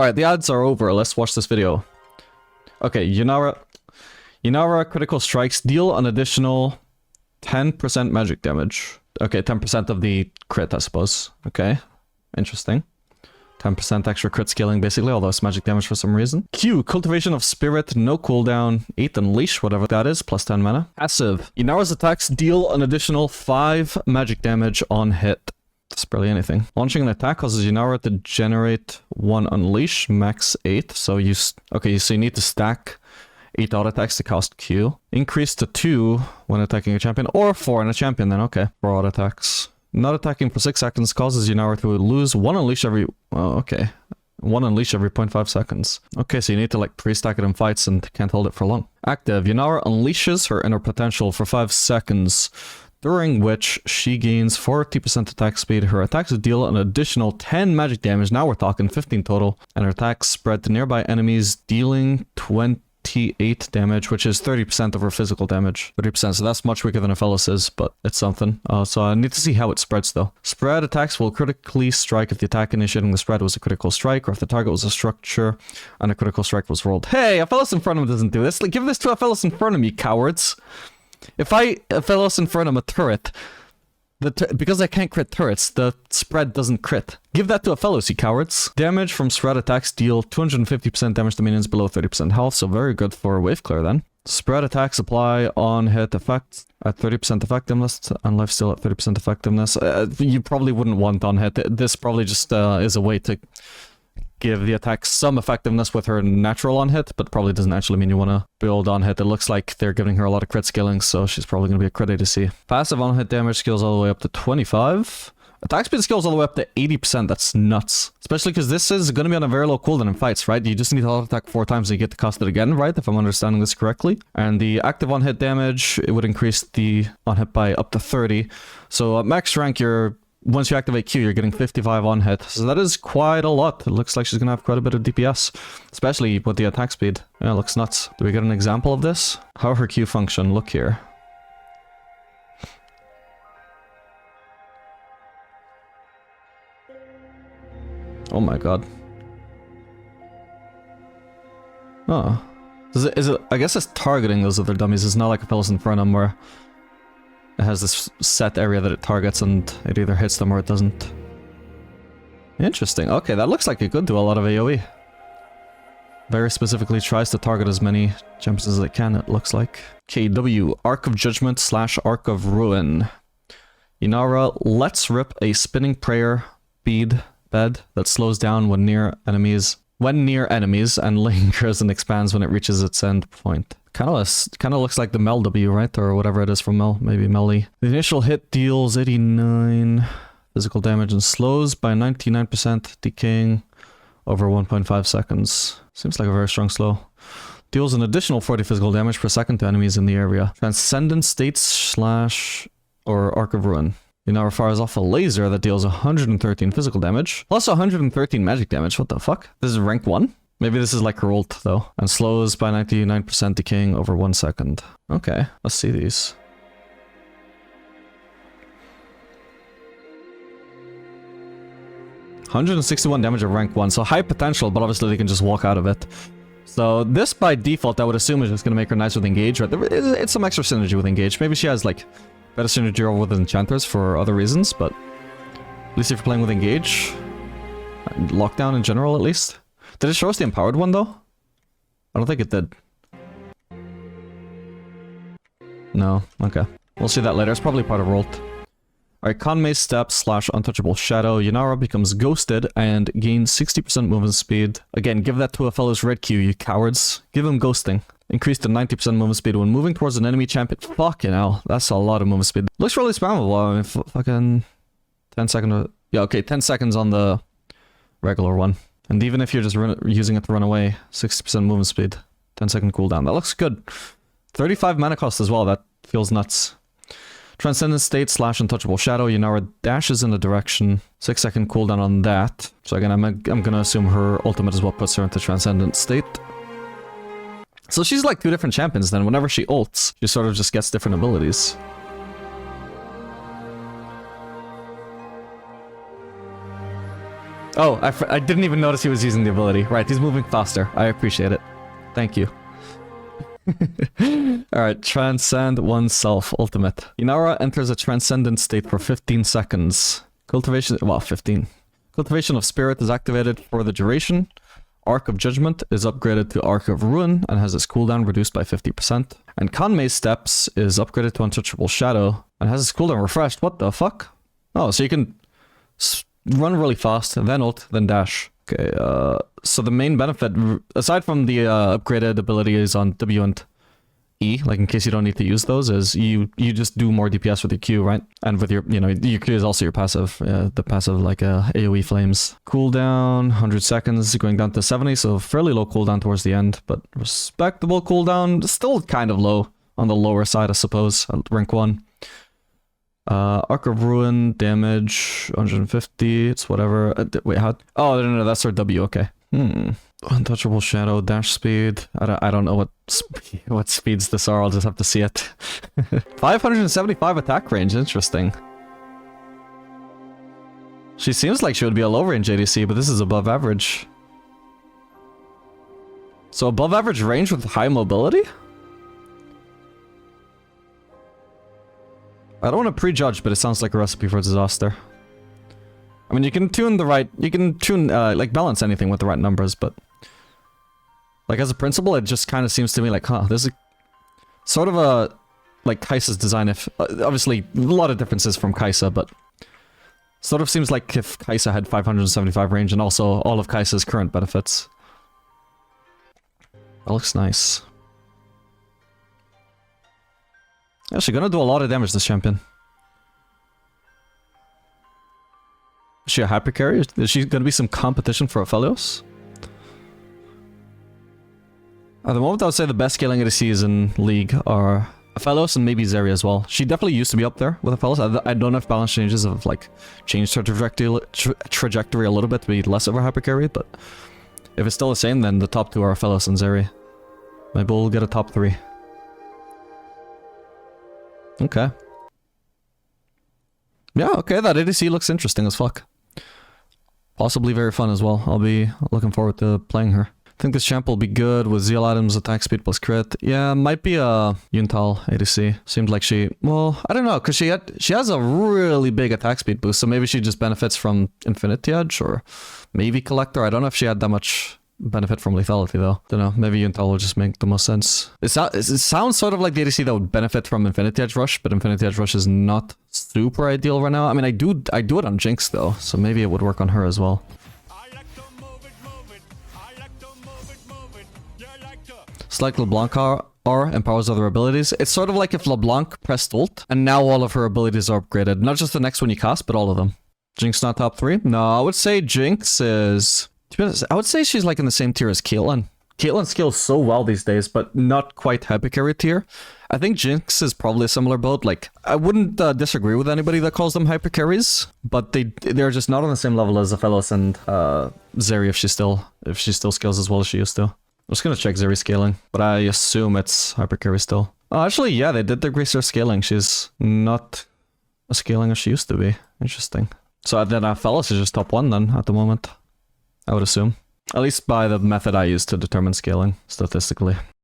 Alright, the ads are over. Let's watch this video. Okay, Yunara critical strikes deal an additional 10% magic damage. Okay, 10% of the crit, I suppose. Okay, interesting. 10% extra crit scaling, basically, although it's magic damage for some reason. Q, Cultivation of Spirit, no cooldown. 8 Unleash, whatever that is, plus 10 mana. Passive, Yinara's attacks deal an additional 5 magic damage on hit. That's barely anything. Launching an attack causes Yinara to generate 1 Unleash, max 8. So you need to stack 8 auto attacks to cast Q. Increase to 2 when attacking a champion, or 4 in a champion then, okay. 4 auto attacks. Not attacking for 6 seconds causes Yunara to lose 1 Unleash every... Oh, okay. 1 Unleash every 0.5 seconds. Okay, so you need to like pre-stack it in fights and can't hold it for long. Active. Yunara unleashes her inner potential for 5 seconds, during which she gains 40% attack speed. Her attacks deal an additional 10 magic damage. Now we're talking 15 total. And her attacks spread to nearby enemies, dealing 28 damage, which is 30% of her physical damage. 30%, so that's much weaker than Aphelis is, but it's something. So I need to see how it spreads though. Spread attacks will critically strike if the attack initiating the spread was a critical strike, or if the target was a structure and a critical strike was rolled. Hey, Aphelis Infernum doesn't do this. Like, give this to Aphelis Infernum, you cowards. If I Aphelis Infernum a turret, because I can't crit turrets, the spread doesn't crit. Give that to Aphelis, you cowards. Damage from spread attacks deal 250% damage to minions below 30% health, so very good for wave clear then. Spread attacks apply on hit effects at 30% effectiveness, and lifesteal at 30% effectiveness. You probably wouldn't want on hit. This probably just is a way to give the attack some effectiveness with her natural on hit, but probably doesn't actually mean you want to build on hit. It looks like they're giving her a lot of crit scaling, so she's probably going to be a crit ADC. Passive on hit damage scales all the way up to 25. Attack speed scales all the way up to 80%. That's nuts. Especially because this is going to be on a very low cooldown in fights, right? You just need to auto attack 4 times and you get to cast it again, right? If I'm understanding this correctly. And the active on hit damage, it would increase the on hit by up to 30. So at max rank, once you activate Q, you're getting 55 on hit. So that is quite a lot. It looks like she's going to have quite a bit of DPS, especially with the attack speed. Yeah, it looks nuts. Do we get an example of this? How her Q function? Look here. Oh my god. Oh. Is it, I guess it's targeting those other dummies. It's not like Aphelis Infernum where it has this set area that it targets and it either hits them or it doesn't. Interesting. Okay, that looks like it could do a lot of AoE. Very specifically tries to target as many champions as it can, it looks like. KW, Arc of Judgment / Arc of Ruin. Yinara lets rip a spinning prayer bed that slows down when near enemies and lingers and expands when it reaches its end point. Kind of looks like the Mel W, right? Or whatever it is from Mel, maybe Melly. The initial hit deals 89 physical damage and slows by 99%, decaying over 1.5 seconds. Seems like a very strong slow. Deals an additional 40 physical damage per second to enemies in the area. Transcendent States / or Arc of Ruin. Yinara fires off a laser that deals 113 physical damage, plus 113 magic damage. What the fuck? This is rank 1? Maybe this is like her ult, though. And slows by 99%, decaying over 1 second. Okay, let's see these. $161 damage at rank 1, so high potential, but obviously they can just walk out of it. So this, by default, I would assume is just going to make her nice with Engage, right? It's some extra synergy with Engage. Maybe she has, like, better synergy with Enchanters for other reasons, but at least if you're playing with Engage, and Lockdown in general, at least. Did it show us the empowered one, though? I don't think it did. No, okay. We'll see that later. It's probably part of Rolt. Alright, Conmay Step / Untouchable Shadow. Yinara becomes ghosted and gains 60% movement speed. Again, give that to a fellow's red Q, you cowards. Give him ghosting. Increase to 90% movement speed when moving towards an enemy champion. Fucking hell, that's a lot of movement speed. Looks really spammable. I mean, fucking 10 seconds. Yeah, okay, 10 seconds on the regular one. And even if you're just using it to run away, 60% movement speed, 10-second cooldown. That looks good. 35 mana cost as well. That feels nuts. Transcendent State / Untouchable Shadow. Yinara dashes in a direction. 6-second cooldown on that. So again, I'm gonna assume her ultimate is what puts her into Transcendent State. So she's like 2 different champions then. Whenever she ults, she sort of just gets different abilities. Oh, I didn't even notice he was using the ability. Right, he's moving faster. I appreciate it. Thank you. Alright, Transcend oneself, ultimate. Yinara enters a transcendent state for 15 seconds. Cultivation, well, 15. Cultivation of Spirit is activated for the duration. Arc of Judgment is upgraded to Arc of Ruin and has its cooldown reduced by 50%. And Kanmei's Steps is upgraded to Untouchable Shadow and has its cooldown refreshed. What the fuck? Oh, so you can run really fast, then ult, then dash. Okay, so the main benefit, aside from the upgraded abilities on W and E, like in case you don't need to use those, is you just do more DPS with your Q, right? And with your, your Q is also your passive, the passive like AoE flames. Cooldown, 100 seconds, going down to 70, so fairly low cooldown towards the end, but respectable cooldown, still kind of low, on the lower side I suppose, at rank 1. Arc of Ruin, damage, 150, it's whatever. Wait, how? Oh, no, that's our W, okay. Untouchable Shadow, dash speed. I don't know what speeds this are, I'll just have to see it. 575 attack range, interesting. She seems like she would be a low range ADC, but this is above average. So above average range with high mobility? I don't want to prejudge, but it sounds like a recipe for disaster. I mean, you can tune like balance anything with the right numbers, but like as a principle, it just kind of seems to me like, huh, there's a sort of a, like Kai'Sa's design, if, obviously a lot of differences from Kai'Sa, but sort of seems like if Kai'Sa had 575 range and also all of Kai'Sa's current benefits. That looks nice. Actually, gonna do a lot of damage, this champion. Is she a Hypercarry? Is she gonna be some competition for Aphelios? At the moment, I would say the best scaling ADCs in League are Aphelios and maybe Zeri as well. She definitely used to be up there with Aphelios. I don't know if balance changes have like changed her trajectory a little bit to be less of a Hypercarry, but if it's still the same, then the top two are Aphelios and Zeri. Maybe we'll get a top 3. Okay. Yeah, okay, that ADC looks interesting as fuck. Possibly very fun as well. I'll be looking forward to playing her. I think this champ will be good with Zeal items, attack speed plus crit. Yeah, might be a Yuntal ADC. Seemed like she... Well, I don't know, because she has a really big attack speed boost, so maybe she just benefits from Infinity Edge, or maybe Collector. I don't know if she had that much benefit from lethality though. Don't know, maybe Yuntal will just make the most sense. It sounds sort of like the ADC that would benefit from Infinity Edge Rush, but Infinity Edge Rush is not super ideal right now. I mean, I do it on Jinx though, so maybe it would work on her as well. Select LeBlanc R empowers other abilities. It's sort of like if LeBlanc pressed ult, and now all of her abilities are upgraded. Not just the next one you cast, but all of them. Jinx not top 3? No, I would say Jinx is... To be honest, I would say she's like in the same tier as Caitlyn. Caitlyn scales so well these days, but not quite Hypercarry tier. I think Jinx is probably a similar boat. Like, I wouldn't disagree with anybody that calls them Hypercarries, but they're just not on the same level as Aphelios and Zeri if she still scales as well as she used to. I'm just gonna check Zeri scaling, but I assume it's Hypercarry still. Oh, actually, yeah, they did decrease her scaling. She's not as scaling as she used to be. Interesting. So then Aphelios is just top 1 then at the moment. I would assume. At least by the method I use to determine scaling, statistically.